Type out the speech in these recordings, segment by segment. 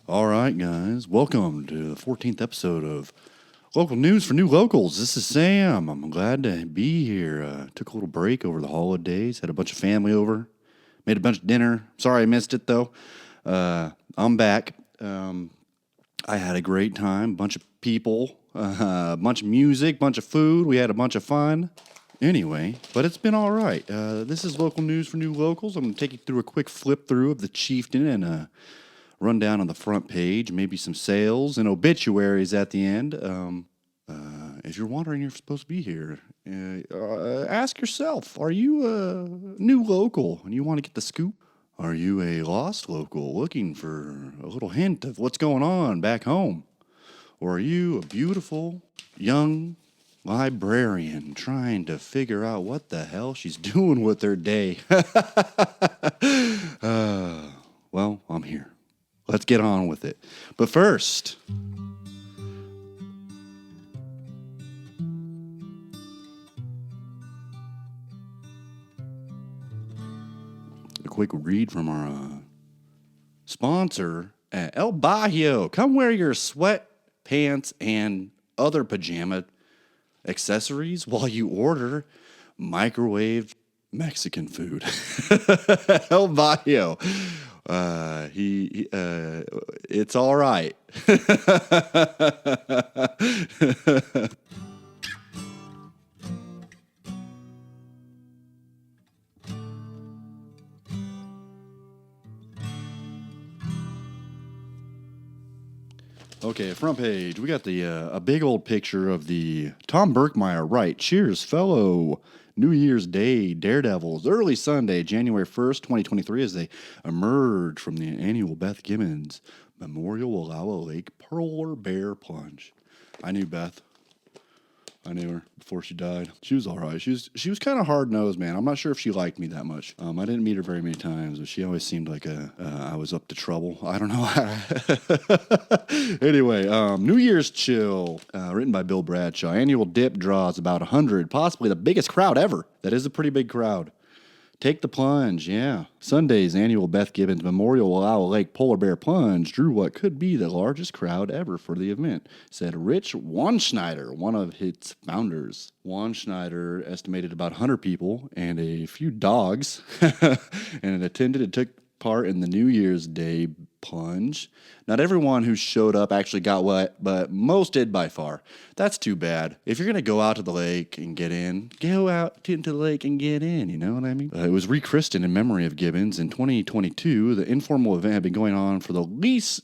All right, guys. Welcome to the 14th episode of Local News for New Locals. This is Sam. I'm glad to be here. Took a little break over the holidays. Had a bunch of family over. Made a bunch of dinner. Sorry I missed it, though. I'm back. I had a great time. Bunch of people. A bunch of music. Bunch of food. We had a bunch of fun. Anyway, but it's been all right. This is Local News for New Locals. I'm going to take you through a quick flip through of the Chieftain and run down on the front page, maybe some sales and obituaries at the end. If you're wondering if you're supposed to be here, ask yourself, are you a new local and you want to get the scoop? Are you a lost local looking for a little hint of what's going on back home? Or are you a beautiful, young librarian trying to figure out what the hell she's doing with her day? Well, I'm here. Let's get on with it. But first, a quick read from our sponsor at El Bajo. Come wear your sweatpants and other pajama accessories while you order microwave Mexican food. El Bajo. It's all right. Okay, front page. We got the a big old picture of the Tom Berkmeyer. Right. Cheers, fellow New Year's Day Daredevils. Early Sunday, January 1st, 2023, as they emerge from the annual Beth Gibbons Memorial Wallowa Lake Polar Bear Plunge. I knew Beth. I knew her before she died. She was all right. She was kind of hard-nosed, man. I'm not sure if she liked me that much. I didn't meet her very many times, but she always seemed like I was up to trouble. I don't know. Anyway, New Year's Chill, written by Bill Bradshaw. Annual dip draws about 100, possibly the biggest crowd ever. That is a pretty big crowd. Take the plunge, yeah. Sunday's annual Beth Gibbons Memorial Wallowa Lake Polar Bear Plunge drew what could be the largest crowd ever for the event, said Rich Wanschneider, one of its founders. Wanschneider estimated about 100 people and a few dogs, and attended and took part in the New Year's Day plunge. Not everyone who showed up actually got wet, but most did by far. That's too bad. If you're going to go out to the lake and get in, go out into the lake and get in, you know what I mean? It was rechristened in memory of Gibbons in 2022. The informal event had been going on for at least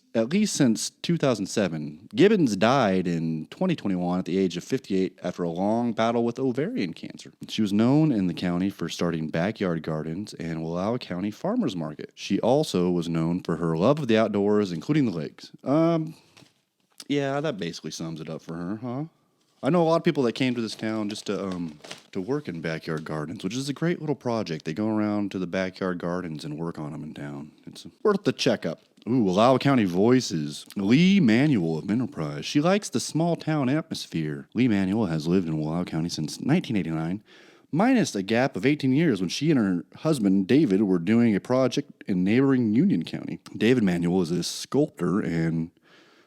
since 2007. Gibbons died in 2021 at the age of 58 after a long battle with ovarian cancer. She was known in the county for starting backyard gardens and Wallowa County Farmers Market. She also was known for her love of the outdoors, including the lakes. Yeah, that basically sums it up for her, huh? I know a lot of people that came to this town just to work in backyard gardens, which is a great little project. They go around to the backyard gardens and work on them in town. It's worth the checkup. Ooh, Wallowa County Voices. Lee Manuel of Enterprise. She likes the small town atmosphere. Lee Manuel has lived in Wallowa County since 1989. Minus a gap of 18 years when she and her husband, David, were doing a project in neighboring Union County. David Manuel is a sculptor, and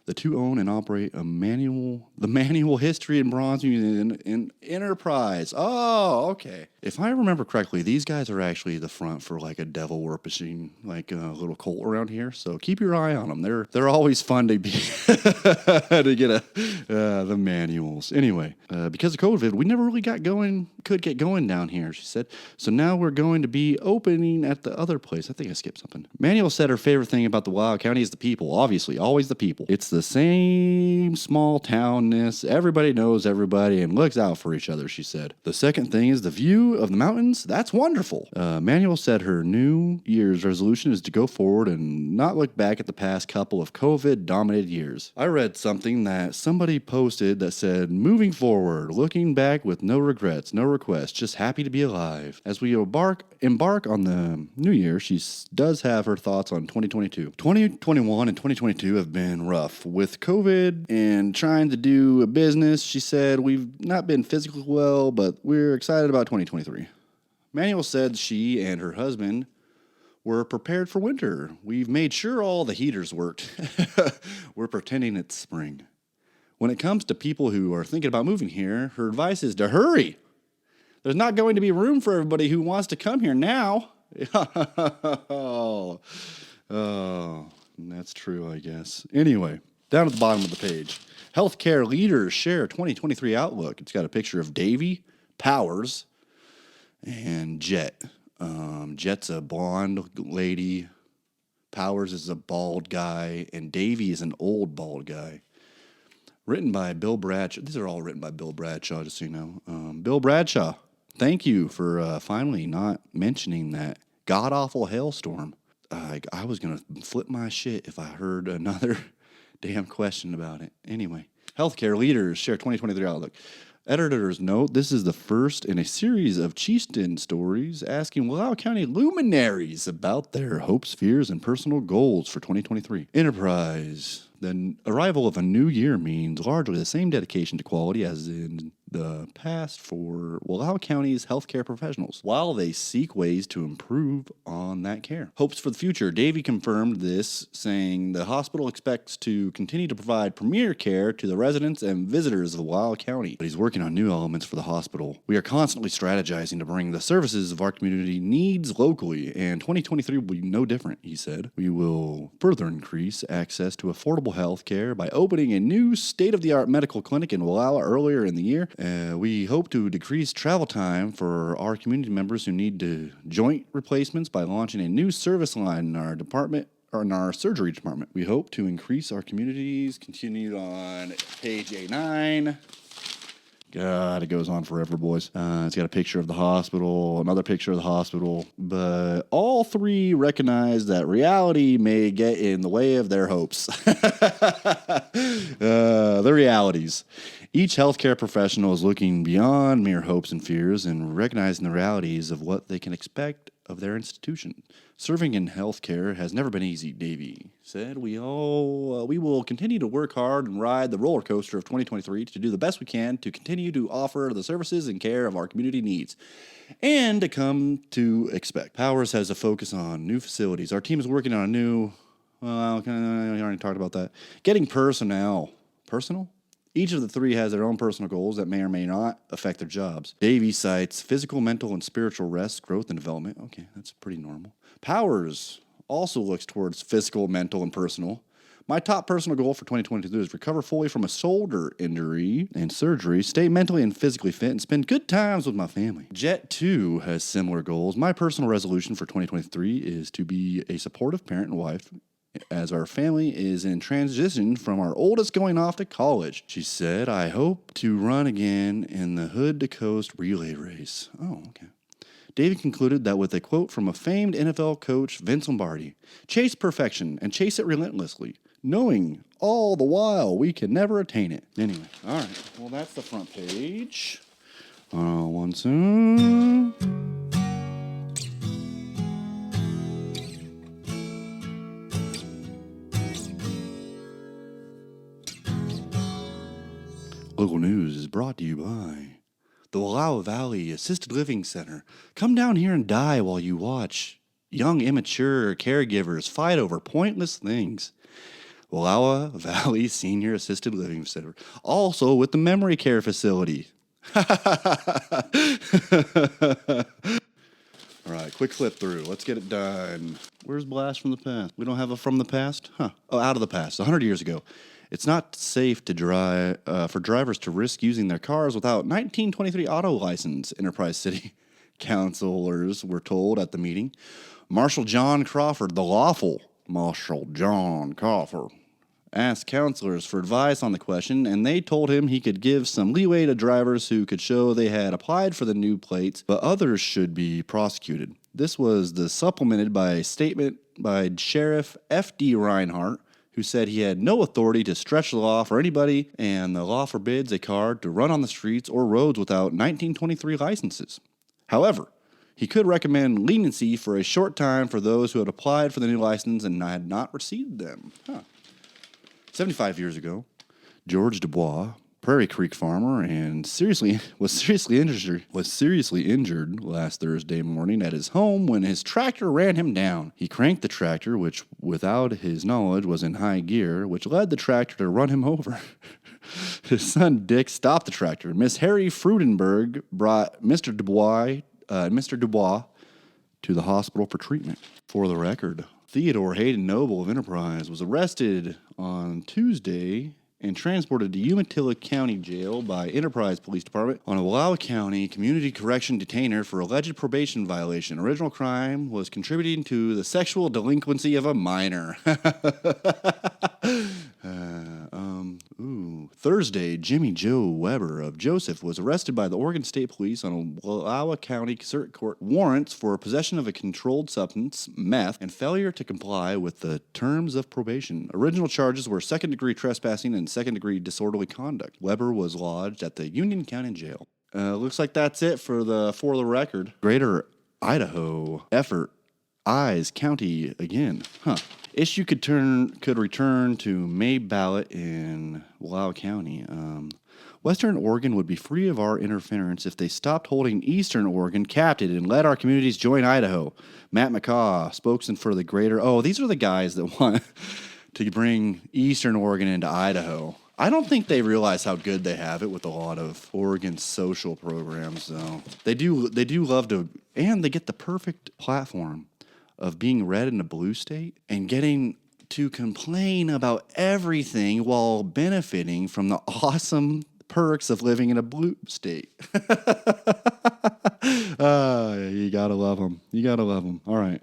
the two own and operate the Manual History and Bronze Museum in Enterprise. Oh, okay. If I remember correctly, these guys are actually the front for like a devil worshiping, like a little cult around here. So keep your eye on them. They're always fun to be to get the manuals. Anyway, because of COVID, we never really could get going down here. She said. So now we're going to be opening at the other place. I think I skipped something. Manuel said her favorite thing about the Wallowa County is the people. Obviously, always the people. It's the same small townness. Everybody knows everybody and looks out for each other, she said. The second thing is the view of the mountains. That's wonderful. Manuel said her New Year's resolution is to go forward and not look back at the past couple of COVID-dominated years. I read something that somebody posted that said, moving forward, looking back with no regrets, no requests, just happy to be alive. As we embark on the new year, she does have her thoughts on 2022. 2021 and 2022 have been rough. With COVID and trying to do a business, she said, we've not been physically well, but we're excited about 2023. Manuel said she and her husband We're prepared for winter. We've made sure all the heaters worked. We're pretending it's spring. When it comes to people who are thinking about moving here, her advice is to hurry. There's not going to be room for everybody who wants to come here now. Oh, that's true, I guess. Anyway, down at the bottom of the page, healthcare leaders share 2023 outlook. It's got a picture of Davy, Powers, and Jet. Jet's a blonde lady. Powers is a bald guy, and Davy is an old bald guy. Written by Bill Bradshaw. These are all written by Bill Bradshaw, just so you know. Bill Bradshaw, thank you for finally not mentioning that god-awful hailstorm. I was going to flip my shit if I heard another damn question about it. Anyway, healthcare leaders share 2023 outlook. Editors note this is the first in a series of CHIEFTAIN stories asking Wallowa County luminaries about their hopes, fears, and personal goals for 2023. Enterprise. The arrival of a new year means largely the same dedication to quality as in the past for Wallowa County's healthcare professionals, while they seek ways to improve on that care. Hopes for the future. Davey confirmed this, saying the hospital expects to continue to provide premier care to the residents and visitors of Wallowa County, but he's working on new elements for the hospital. We are constantly strategizing to bring the services of our community needs locally, and 2023 will be no different, he said. We will further increase access to affordable health care by opening a new state-of-the-art medical clinic in Wallowa earlier in the year. We hope to decrease travel time for our community members who need joint replacements by launching a new service line in our department, or in our surgery department. We hope to increase our communities. Continued on page A9. God, it goes on forever, boys. It's got a picture of the hospital, another picture of the hospital, but all three recognize that reality may get in the way of their hopes. The realities. Each healthcare professional is looking beyond mere hopes and fears and recognizing the realities of what they can expect of their institution. Serving in healthcare has never been easy, Davey said. We will continue to work hard and ride the roller coaster of 2023 to do the best we can to continue to offer the services and care of our community needs and to come to expect. Powers has a focus on new facilities. Our team is working on a new, I already talked about that. Getting personnel. Personal? Each of the three has their own personal goals that may or may not affect their jobs. Davey cites physical, mental, and spiritual rest, growth, and development. Okay, that's pretty normal. Powers also looks towards physical, mental, and personal. My top personal goal for 2022 is recover fully from a shoulder injury and surgery, stay mentally and physically fit, and spend good times with my family. Jet 2 has similar goals. My personal resolution for 2023 is to be a supportive parent and wife, as our family is in transition from our oldest going off to college. She said, I hope to run again in the Hood to Coast relay race. Oh, okay. David concluded that with a quote from a famed NFL coach, Vince Lombardi, chase perfection and chase it relentlessly, knowing all the while we can never attain it. Anyway, all right. Well, that's the front page. One soon. Local news is brought to you by the Wallowa Valley Assisted Living Center. Come down here and die while you watch young, immature caregivers fight over pointless things. Wallowa Valley Senior Assisted Living Center. Also with the memory care facility. All right, quick flip through. Let's get it done. Where's Blast from the Past? We don't have a from the past? Huh. Oh, out of the past. 100 years ago. It's not safe to drive for drivers to risk using their cars without 1923 auto license, Enterprise City councilors were told at the meeting. Marshal John Crawford, the lawful Marshal John Crawford, asked councilors for advice on the question, and they told him he could give some leeway to drivers who could show they had applied for the new plates, but others should be prosecuted. This was supplemented by a statement by Sheriff F.D. Reinhardt, who said he had no authority to stretch the law for anybody, and the law forbids a car to run on the streets or roads without 1923 licenses. However, he could recommend leniency for a short time for those who had applied for the new license and had not received them. 75 years ago, George Dubois Prairie Creek farmer, and was seriously injured last Thursday morning at his home when his tractor ran him down. He cranked the tractor, which without his knowledge was in high gear, which led the tractor to run him over. His son Dick stopped the tractor. Miss Harry Frudenberg brought Mr. Dubois to the hospital for treatment. For the record, Theodore Hayden Noble of Enterprise was arrested on Tuesday and transported to Umatilla County Jail by Enterprise Police Department on a Wallowa County Community Correction detainer for alleged probation violation. Original crime was contributing to the sexual delinquency of a minor. Thursday, Jimmy Joe Weber of Joseph was arrested by the Oregon State Police on a Wallowa County Circuit Court warrants for possession of a controlled substance, meth, and failure to comply with the terms of probation. Original charges were second-degree trespassing and second-degree disorderly conduct. Weber was lodged at the Union County Jail. Looks like that's it for the record. Greater Idaho effort eyes county again. Issue could return to May ballot in Wallowa County. Western Oregon would be free of our interference if they stopped holding Eastern Oregon captive and let our communities join Idaho. Matt McCaw, spokesman for the greater... Oh, these are the guys that want to bring Eastern Oregon into Idaho. I don't think they realize how good they have it with a lot of Oregon social programs, though. They do love to... And they get the perfect platform of being red in a blue state and getting to complain about everything while benefiting from the awesome perks of living in a blue state. You gotta love them. All right.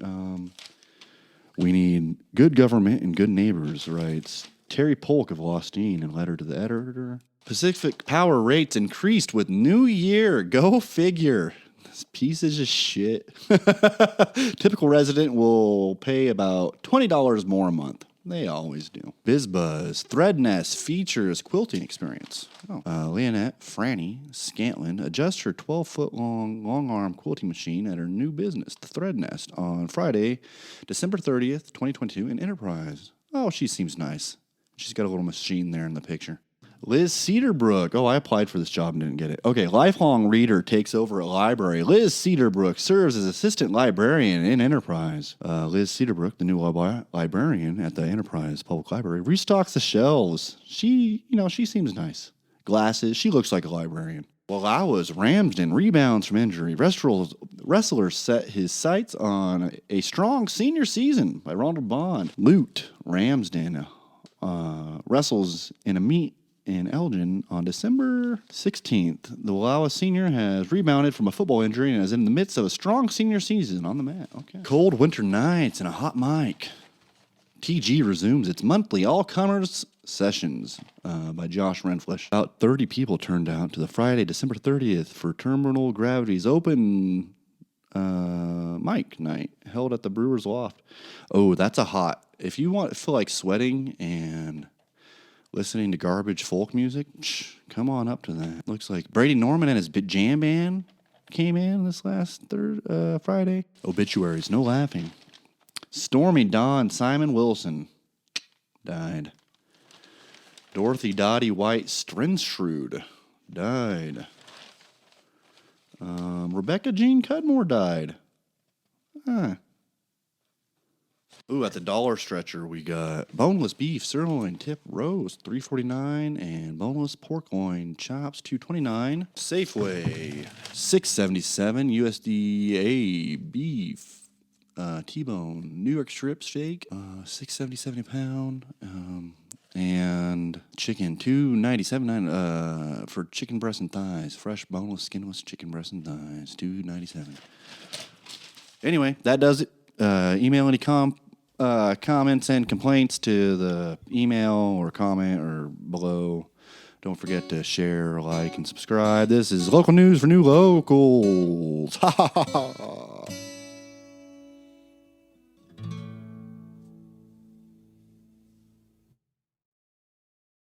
We need good government and good neighbors, writes Terry Polk of Lostine in letter to the editor. Pacific Power rates increased with new year. Go figure. Pieces of shit. Typical resident will pay about $20 more a month. They always do. BizBuzz. Threadnest features quilting experience. Leonette Franny Scantlin adjusts her 12-foot long arm quilting machine at her new business, the Threadnest, on Friday, December 30th, 2022 in Enterprise. Oh, she seems nice. She's got a little machine there in the picture. Liz Cedarbrook. Oh, I applied for this job and didn't get it. Okay, lifelong reader takes over a library. Liz Cedarbrook serves as assistant librarian in Enterprise. Liz Cedarbrook, the new librarian at the Enterprise Public Library, restocks the shelves. She seems nice. Glasses. She looks like a librarian. Wallowa's Ramsden rebounds from injury. Wrestler set his sights on a strong senior season by Ronald Bond. Lute Ramsden wrestles in a meet in Elgin on December 16th. The Wallowa senior has rebounded from a football injury and is in the midst of a strong senior season on the mat. Okay. Cold winter nights and a hot mic. TG resumes its monthly all-comers sessions by Josh Renflish. About 30 people turned out to the Friday, December 30th for Terminal Gravity's open mic night held at the Brewers Loft. Oh, that's a hot. If you feel like sweating and listening to garbage folk music, come on up to that. Looks like Brady Norman and his jam band came in this last Friday. Obituaries, no laughing. Stormy Dawn Simon Wilson died. Dorothy Dottie White Strenshrew died. Rebecca Jean Cudmore died. Ooh, at the Dollar Stretcher, we got boneless beef, sirloin, tip roast, $3.49, and boneless pork loin chops, $2.29. Safeway, $6.77. USDA beef, T-bone, New York strip steak, $6.77 a pound, and chicken, $2.97 for chicken breast and thighs, fresh, boneless, skinless chicken breast and thighs, $2.97. Anyway, that does it. Email any comments and complaints to the email or comment or below. Don't forget to share, like, and subscribe. This is local news for new locals. Ha ha ha.